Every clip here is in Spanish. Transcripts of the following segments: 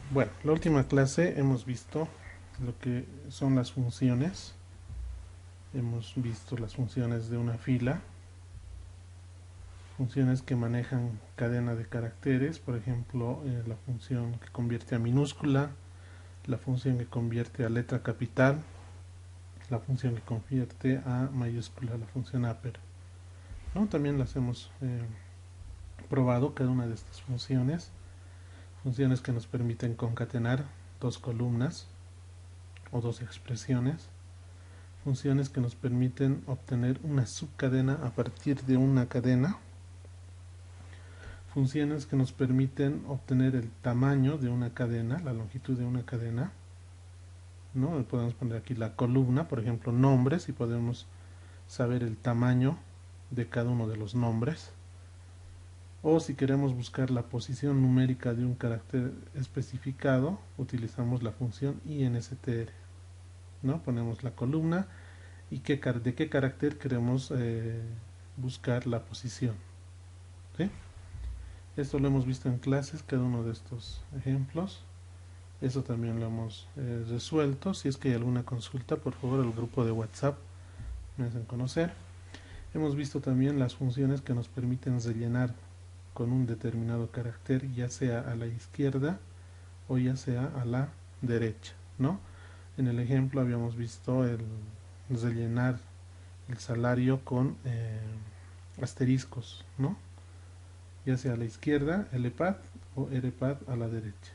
Bueno, la última clase hemos visto lo que son las funciones. Hemos visto las funciones de una fila, funciones que manejan cadena de caracteres, por ejemplo, la función que convierte a minúscula, la función que convierte a letra capital, la función que convierte a mayúscula, la función upper, ¿no? También las hemos probado cada una de estas funciones, funciones que nos permiten concatenar dos columnas o dos expresiones, funciones que nos permiten obtener una subcadena a partir de una cadena, funciones que nos permiten obtener el tamaño de una cadena, la longitud de una cadena, ¿no? Podemos poner aquí la columna, por ejemplo, nombres, y podemos saber el tamaño de cada uno de los nombres. O si queremos buscar la posición numérica de un carácter especificado, utilizamos la función INSTR, ¿no? Ponemos la columna y de qué carácter queremos buscar la posición, ¿sí? Esto lo hemos visto en clases, cada uno de estos ejemplos. Eso también lo hemos resuelto. Si es que hay alguna consulta, por favor, al grupo de WhatsApp me hacen conocer. Hemos visto también las funciones que nos permiten rellenar con un determinado carácter, ya sea a la izquierda o ya sea a la derecha, ¿no? En el ejemplo habíamos visto el rellenar el salario con asteriscos, ¿no? Ya sea a la izquierda, LPAD, o RPAD a la derecha.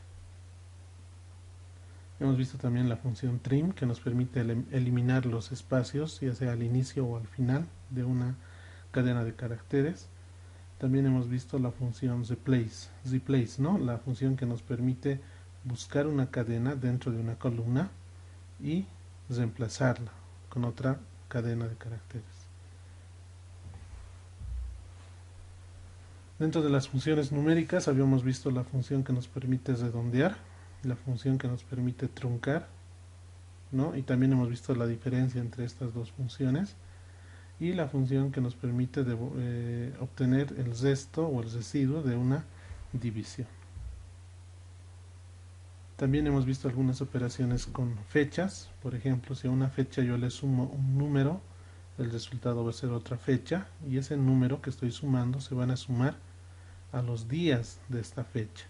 Hemos visto también la función trim, que nos permite eliminar los espacios, ya sea al inicio o al final de una cadena de caracteres. También hemos visto la función replace, ¿no? La función que nos permite buscar una cadena dentro de una columna y reemplazarla con otra cadena de caracteres. Dentro de las funciones numéricas habíamos visto la función que nos permite redondear, la función que nos permite truncar, ¿no? Y también hemos visto la diferencia entre estas dos funciones, y la función que nos permite obtener el resto o el residuo de una división. También hemos visto algunas operaciones con fechas. Por ejemplo, si a una fecha yo le sumo un número, el resultado va a ser otra fecha, y ese número que estoy sumando se van a sumar a los días de esta fecha,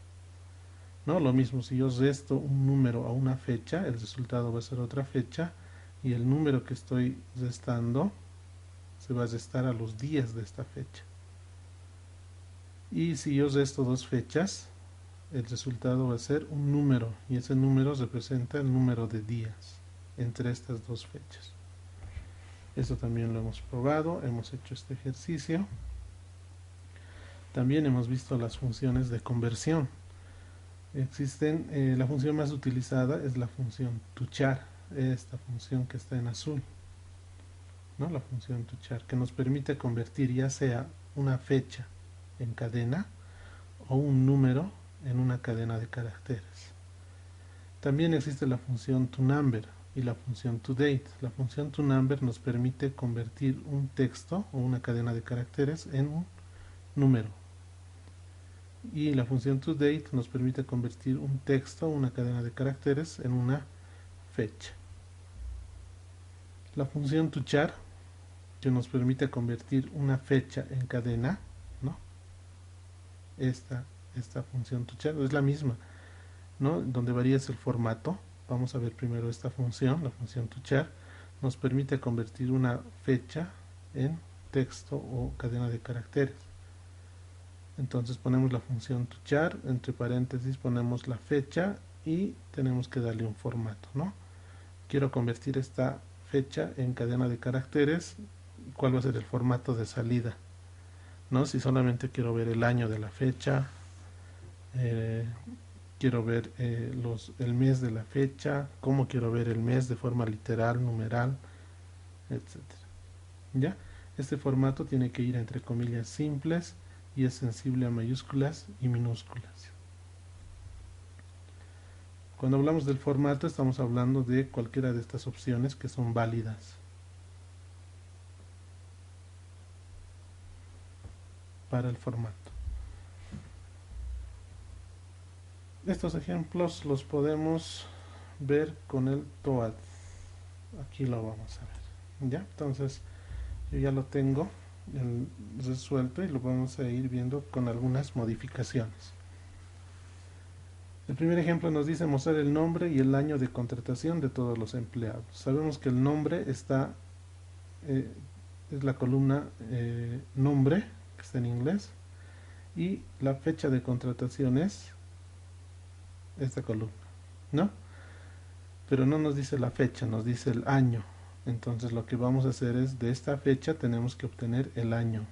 ¿no? Lo mismo, si yo resto un número a una fecha, el resultado va a ser otra fecha, y el número que estoy restando se va a restar a los días de esta fecha. Y si yo resto dos fechas, el resultado va a ser un número, y ese número representa el número de días entre estas dos fechas. Esto también lo hemos probado, hemos hecho este ejercicio. También hemos visto las funciones de conversión. Existen, la función más utilizada es la función tuchar, esta función que está en azul, ¿no? La función tuchar, que nos permite convertir ya sea una fecha en cadena o un número en una cadena de caracteres. También existe la función toNumber y la función toDate. La función toNumber nos permite convertir un texto o una cadena de caracteres en un número, y la función toDate nos permite convertir un texto o una cadena de caracteres en una fecha. La función toChar, que nos permite convertir una fecha en cadena, ¿no? Esta función toChar es la misma, ¿no? Donde varía es el formato. Vamos a ver primero esta función, la función toChar, nos permite convertir una fecha en texto o cadena de caracteres. Entonces ponemos la función toChar, entre paréntesis ponemos la fecha y tenemos que darle un formato, ¿no? Quiero convertir esta fecha en cadena de caracteres, ¿cuál va a ser el formato de salida? ¿No? Si solamente quiero ver el año de la fecha, eh, quiero ver el mes de la fecha, cómo quiero ver el mes de forma literal, numeral, etcétera. ¿Ya? Este formato tiene que ir entre comillas simples y es sensible a mayúsculas y minúsculas. Cuando hablamos del formato estamos hablando de cualquiera de estas opciones que son válidas para el formato. Estos ejemplos los podemos ver con el TOAD. Aquí lo vamos a ver. ¿Ya? Entonces yo ya lo tengo resuelto y lo vamos a ir viendo con algunas modificaciones. El primer ejemplo nos dice mostrar el nombre y el año de contratación de todos los empleados. Sabemos que el nombre está, es la columna nombre, que está en inglés, y la fecha de contratación es esta columna, ¿no? Pero no nos dice la fecha, nos dice el año. Entonces lo que vamos a hacer es, de esta fecha tenemos que obtener el año.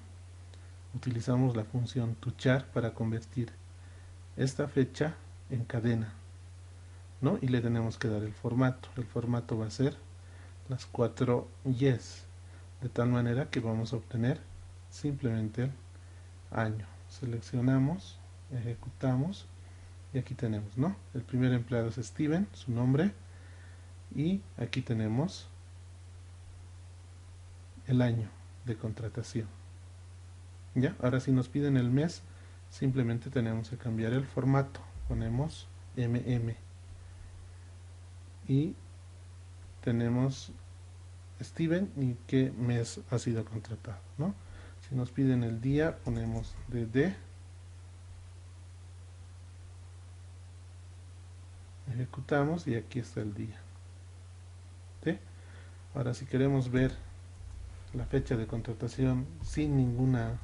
Utilizamos la función toChar para convertir esta fecha en cadena, ¿no? Y le tenemos que dar el formato. El formato va a ser las 4 yes, de tal manera que vamos a obtener simplemente el año. Seleccionamos, ejecutamos y aquí tenemos, ¿no? El primer empleado es Steven, su nombre, y aquí tenemos el año de contratación. ¿Ya? Ahora si nos piden el mes, simplemente tenemos que cambiar el formato. Ponemos MM y tenemos Steven y qué mes ha sido contratado, ¿no? Si nos piden el día, ponemos DD, ejecutamos y aquí está el día. ¿Sí? Ahora si queremos ver la fecha de contratación sin ninguna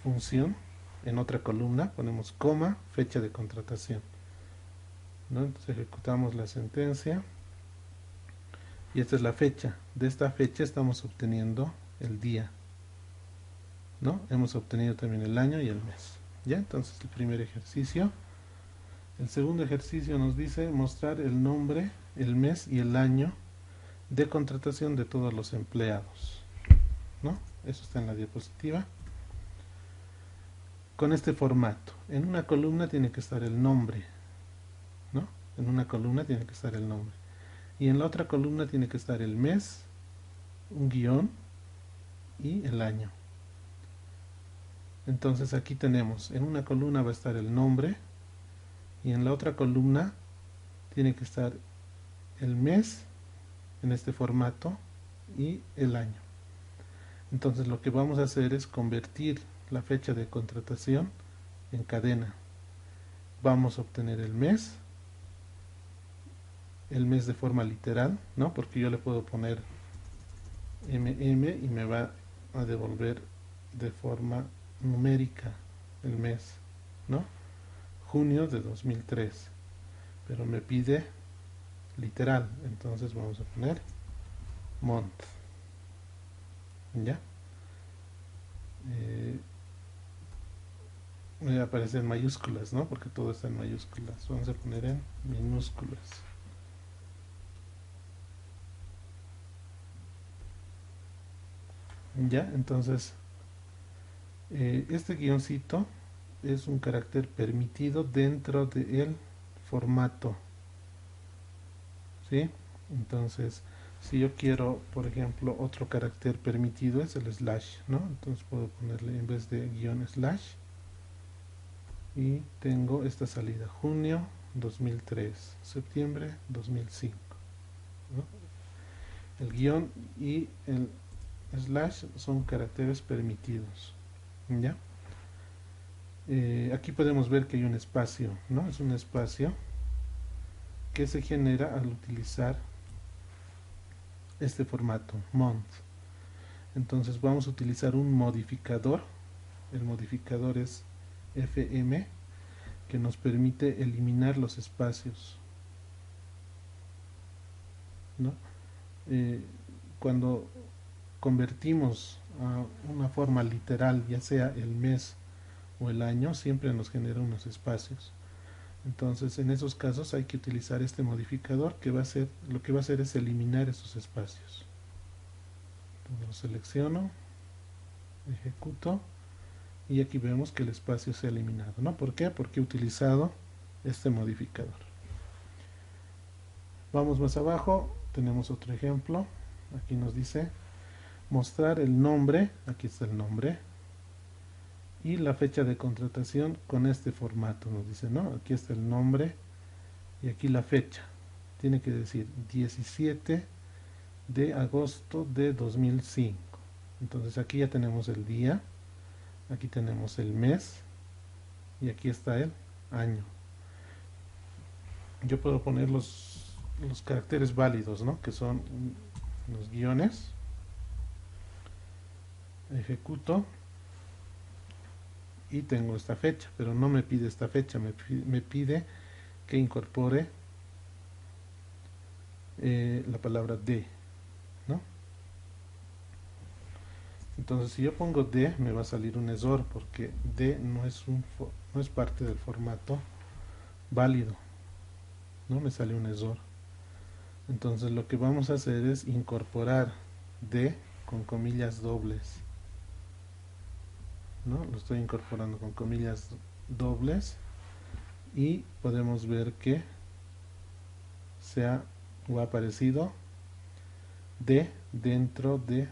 función, en otra columna ponemos coma, fecha de contratación, ¿no? Entonces ejecutamos la sentencia y esta es la fecha. De esta fecha estamos obteniendo el día, ¿no? Hemos obtenido también el año y el mes. ¿Ya? Entonces el primer ejercicio. El segundo ejercicio nos dice mostrar el nombre, el mes y el año de contratación de todos los empleados, ¿no? Eso está en la diapositiva. Con este formato, en una columna tiene que estar el nombre, ¿no? En una columna tiene que estar el nombre. Y en la otra columna tiene que estar el mes, un guión y el año. Entonces aquí tenemos, en una columna va a estar el nombre y en la otra columna tiene que estar el mes en este formato y el año. Entonces lo que vamos a hacer es convertir la fecha de contratación en cadena. Vamos a obtener el mes de forma literal, ¿no? Porque yo le puedo poner MM y me va a devolver de forma numérica el mes, ¿no? Junio de 2003, pero me pide literal, entonces vamos a poner month, ¿ya? Me aparece en mayúsculas, ¿no? Porque todo está en mayúsculas. Vamos a poner en minúsculas. ¿Ya? Entonces, este guioncito es un carácter permitido dentro del formato, ¿sí? Entonces, si yo quiero, por ejemplo, otro carácter permitido es el slash, ¿no? Entonces puedo ponerle en vez de guión slash y tengo esta salida: junio 2003, septiembre 2005, ¿no? El guión y el slash son caracteres permitidos, ¿ya? Aquí podemos ver que hay un espacio, ¿no? Es un espacio que se genera al utilizar este formato, month. Entonces vamos a utilizar un modificador. El modificador es FM, que nos permite eliminar los espacios, ¿no? Cuando convertimos a una forma literal, ya sea el mes o el año, siempre nos genera unos espacios. Entonces en esos casos hay que utilizar este modificador que va a hacer, lo que va a hacer es eliminar esos espacios. Entonces lo selecciono, ejecuto y aquí vemos que el espacio se ha eliminado, ¿no? ¿Por qué? Porque he utilizado este modificador. Vamos más abajo, tenemos otro ejemplo. Aquí nos dice mostrar el nombre, aquí está el nombre, y la fecha de contratación con este formato. Nos dice, ¿no? Aquí está el nombre y aquí la fecha. Tiene que decir 17 de agosto de 2005. Entonces aquí ya tenemos el día, aquí tenemos el mes y aquí está el año. Yo puedo poner los caracteres válidos, ¿no? Que son los guiones. Ejecuto y tengo esta fecha, pero no me pide esta fecha, me pide que incorpore la palabra de, ¿no? Entonces si yo pongo de, me va a salir un error porque de no es parte del formato válido, ¿no? Me sale un error. Entonces lo que vamos a hacer es incorporar de con comillas dobles, ¿no? Lo estoy incorporando con comillas dobles y podemos ver que se ha aparecido de dentro de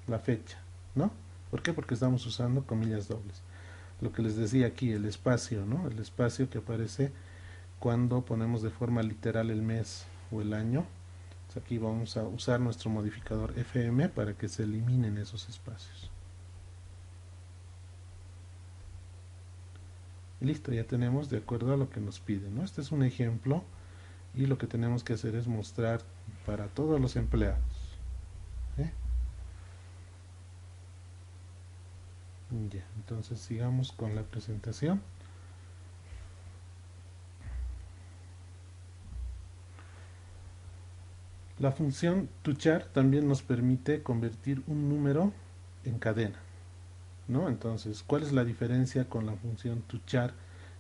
la fecha, ¿no? ¿Por qué? Porque estamos usando comillas dobles. Lo que les decía aquí, el espacio, ¿no? El espacio que aparece cuando ponemos de forma literal el mes o el año. Pues aquí vamos a usar nuestro modificador FM para que se eliminen esos espacios. Y listo, ya tenemos de acuerdo a lo que nos pide, ¿no? Este es un ejemplo y lo que tenemos que hacer es mostrar para todos los empleados. Ya, entonces sigamos con la presentación. La función toChar también nos permite convertir un número en cadena, ¿no? Entonces, ¿cuál es la diferencia con la función toChar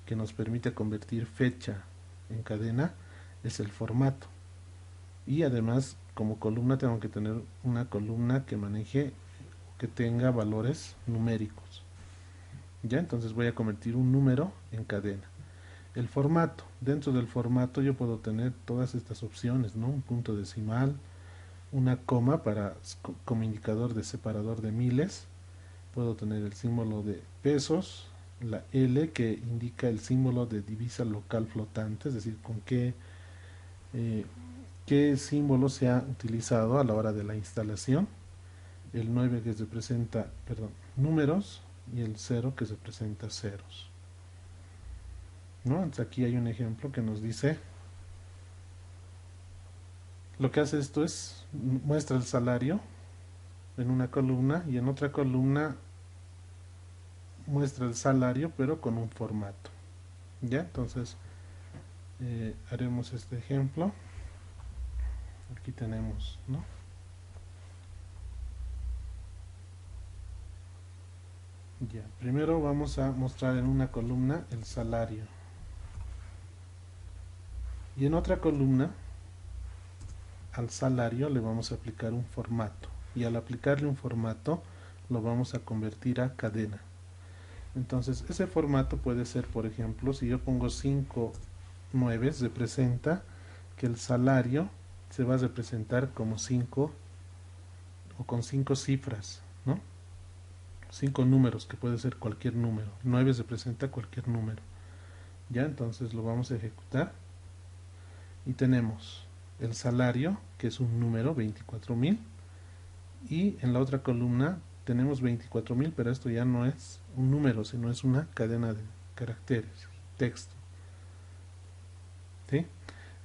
que nos permite convertir fecha en cadena? Es el formato. Y además, como columna, tengo que tener una columna que maneje, que tenga valores numéricos. Ya, entonces voy a convertir un número en cadena. El formato, dentro del formato yo puedo tener todas estas opciones, ¿no? Un punto decimal, una coma como indicador de separador de miles, puedo tener el símbolo de pesos, la L que indica el símbolo de divisa local flotante, es decir, con qué símbolo se ha utilizado a la hora de la instalación, el 9 que representa, perdón, números y el 0 que representa ceros, ¿no? Entonces aquí hay un ejemplo que nos dice, lo que hace esto es muestra el salario en una columna y en otra columna muestra el salario pero con un formato. Ya, entonces haremos este ejemplo. Aquí tenemos, ¿no? Ya, primero vamos a mostrar en una columna el salario y en otra columna al salario le vamos a aplicar un formato y al aplicarle un formato lo vamos a convertir a cadena. Entonces ese formato puede ser, por ejemplo, si yo pongo 5 nueves, representa que el salario se va a representar como 5 o con 5 cifras, ¿no? 5 números, que puede ser cualquier número. 9 representa cualquier número. Ya, entonces lo vamos a ejecutar y tenemos el salario, que es un número, 24.000, y en la otra columna tenemos 24.000, pero esto ya no es un número, sino es una cadena de caracteres, texto, ¿sí?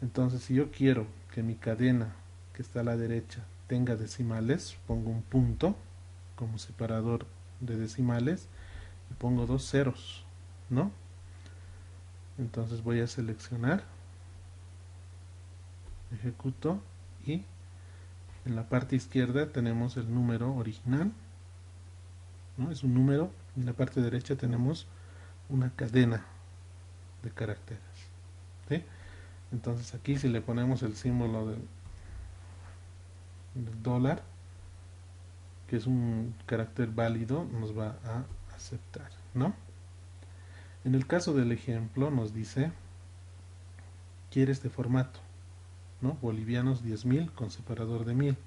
Entonces, si yo quiero que mi cadena que está a la derecha tenga decimales, pongo un punto como separador de decimales y pongo 2 ceros, ¿no? Entonces voy a seleccionar, ejecuto y en la parte izquierda tenemos el número original, ¿no? Es un número, y en la parte derecha tenemos una cadena de caracteres, ¿sí? Entonces aquí si le ponemos el símbolo del dólar, que es un carácter válido, nos va a aceptar, ¿no? En el caso del ejemplo nos dice, quiere este formato, ¿no? Bolivianos 10.000 con separador de 1000.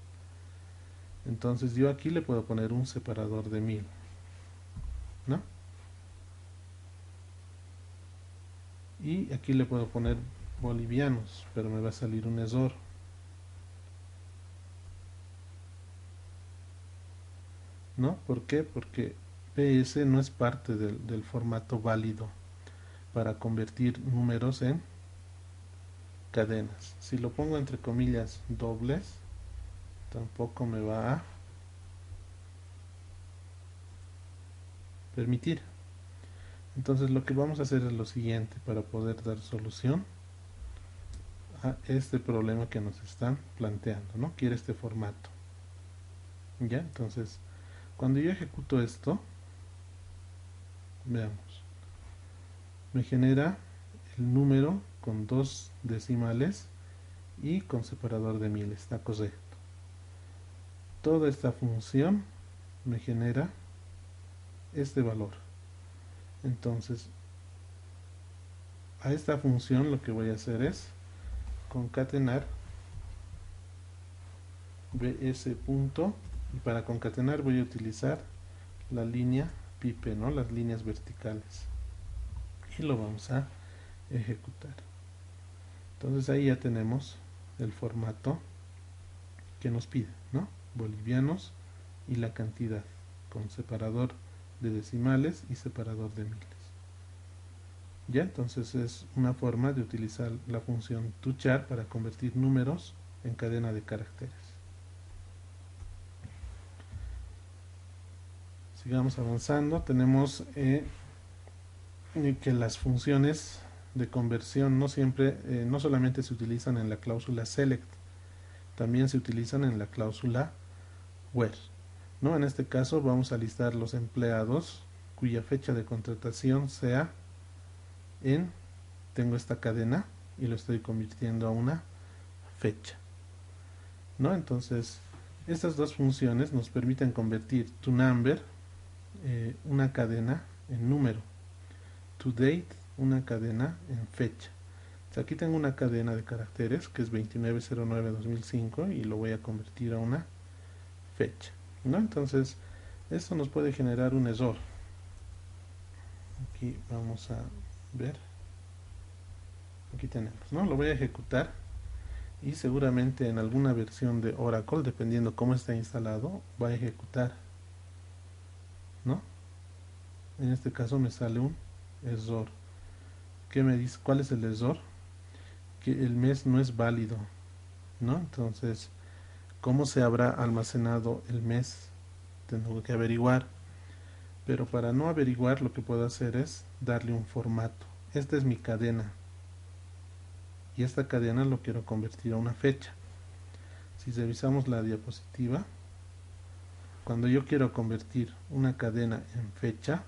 Entonces yo aquí le puedo poner un separador de 1000, ¿no? Y aquí le puedo poner bolivianos, pero me va a salir un error, ¿no? ¿Por qué? Porque PS no es parte del formato válido para convertir números en cadenas. Si lo pongo entre comillas dobles, tampoco me va a permitir. Entonces lo que vamos a hacer es lo siguiente para poder dar solución a este problema que nos están planteando, ¿no? Quiere este formato. ¿Ya? Entonces, cuando yo ejecuto esto, veamos, me genera el número con dos decimales y con separador de miles, está correcto. Toda esta función me genera este valor. Entonces, a esta función lo que voy a hacer es concatenar bs punto, y para concatenar voy a utilizar la línea pipe, ¿no? Las líneas verticales, y lo vamos a ejecutar. Entonces ahí ya tenemos el formato que nos pide, ¿no? Bolivianos y la cantidad con separador de decimales y separador de miles. Ya, entonces es una forma de utilizar la función toChar para convertir números en cadena de caracteres. Sigamos avanzando. Tenemos que las funciones de conversión no siempre, no solamente se utilizan en la cláusula select, también se utilizan en la cláusula where, ¿no? En este caso vamos a listar los empleados cuya fecha de contratación sea en, tengo esta cadena y lo estoy convirtiendo a una fecha, ¿no? Entonces estas dos funciones nos permiten convertir toNumber, una cadena, en número, toDate, una cadena en fecha. Entonces, aquí tengo una cadena de caracteres que es 2909-2005 y lo voy a convertir a una fecha, ¿no? Entonces esto nos puede generar un error. Aquí vamos a ver, aquí tenemos, ¿no? Lo voy a ejecutar y seguramente en alguna versión de Oracle, dependiendo cómo está instalado, va a ejecutar, ¿no? En este caso me sale un error. ¿Qué me dice? ¿Cuál es el error? Que el mes no es válido, ¿no? Entonces, ¿cómo se habrá almacenado el mes? Tengo que averiguar. Pero para no averiguar, lo que puedo hacer es darle un formato. Esta es mi cadena y esta cadena lo quiero convertir a una fecha. Si revisamos la diapositiva, cuando yo quiero convertir una cadena en fecha,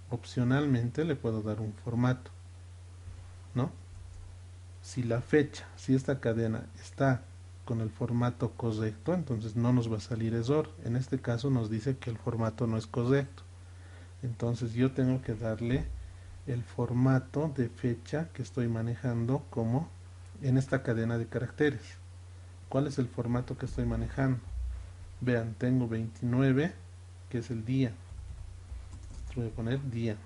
opcionalmente le puedo dar un formato, ¿no? Si la fecha, si esta cadena está con el formato correcto, entonces no nos va a salir error. En este caso nos dice que el formato no es correcto. Entonces yo tengo que darle el formato de fecha que estoy manejando como en esta cadena de caracteres. ¿Cuál es el formato que estoy manejando? Vean, tengo 29, que es el día. Voy a poner día.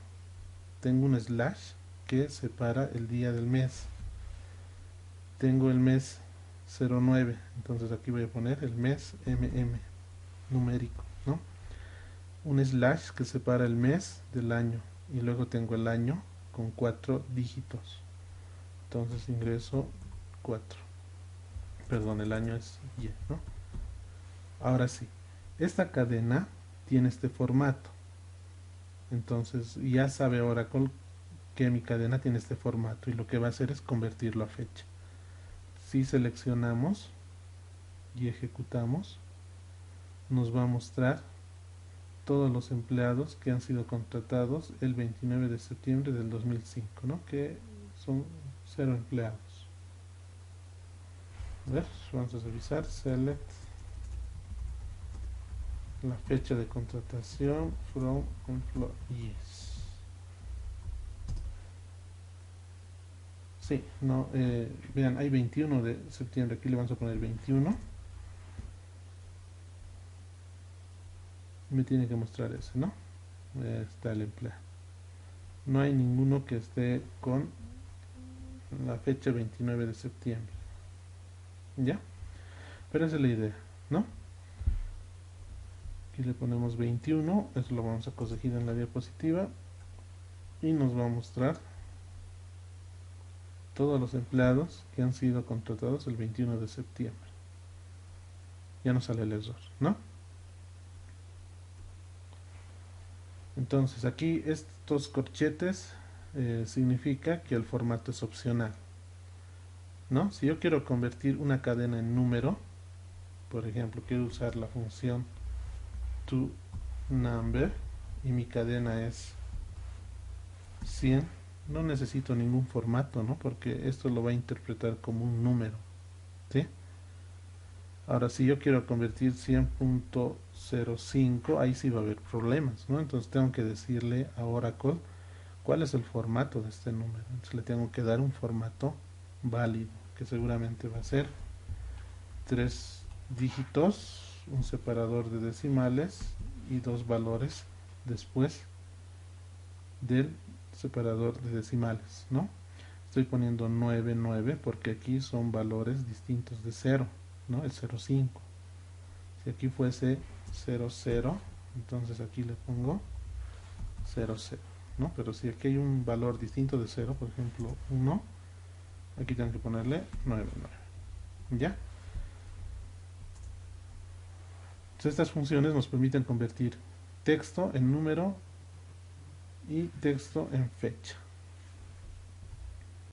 Tengo un slash que separa el día del mes. Tengo el mes 09, entonces aquí voy a poner el mes numérico, ¿no? Un slash que separa el mes del año, y luego tengo el año con 4 dígitos, entonces ingreso 4, perdón, el año es Y, ¿no? Ahora sí, esta cadena tiene este formato, entonces ya sabe Oracle que mi cadena tiene este formato y lo que va a hacer es convertirlo a fecha. Si seleccionamos y ejecutamos, nos va a mostrar todos los empleados que han sido contratados el 29 de septiembre del 2005, ¿no? Que son 0 empleados. A ver, vamos a revisar, select la fecha de contratación from employees. Sí, no, vean, hay 21 de septiembre, aquí le vamos a poner 21. Me tiene que mostrar ese, ¿no? está el empleado. No hay ninguno que esté con la fecha 29 de septiembre. ¿Ya? Pero esa es la idea, ¿no? Aquí le ponemos 21, eso lo vamos a corregir en la diapositiva y nos va a mostrar todos los empleados que han sido contratados el 21 de septiembre. Ya no sale el error, ¿no? Entonces aquí estos corchetes significa que el formato es opcional, ¿no? Si yo quiero convertir una cadena en número, por ejemplo, quiero usar la función toNumber y mi cadena es 100, no necesito ningún formato, ¿no? Porque esto lo va a interpretar como un número, ¿sí? Ahora, si yo quiero convertir 100.05, ahí sí va a haber problemas, ¿no? Entonces tengo que decirle a Oracle cuál es el formato de este número. Entonces le tengo que dar un formato válido, que seguramente va a ser 3 dígitos, un separador de decimales y 2 valores después del separador de decimales, ¿no? Estoy poniendo 99 porque aquí son valores distintos de 0, ¿no? El 0,5. Si aquí fuese 00, entonces aquí le pongo 00, ¿no? Pero si aquí hay un valor distinto de 0, por ejemplo 1, aquí tengo que ponerle 99. ¿Ya? Entonces estas funciones nos permiten convertir texto en número y texto en fecha.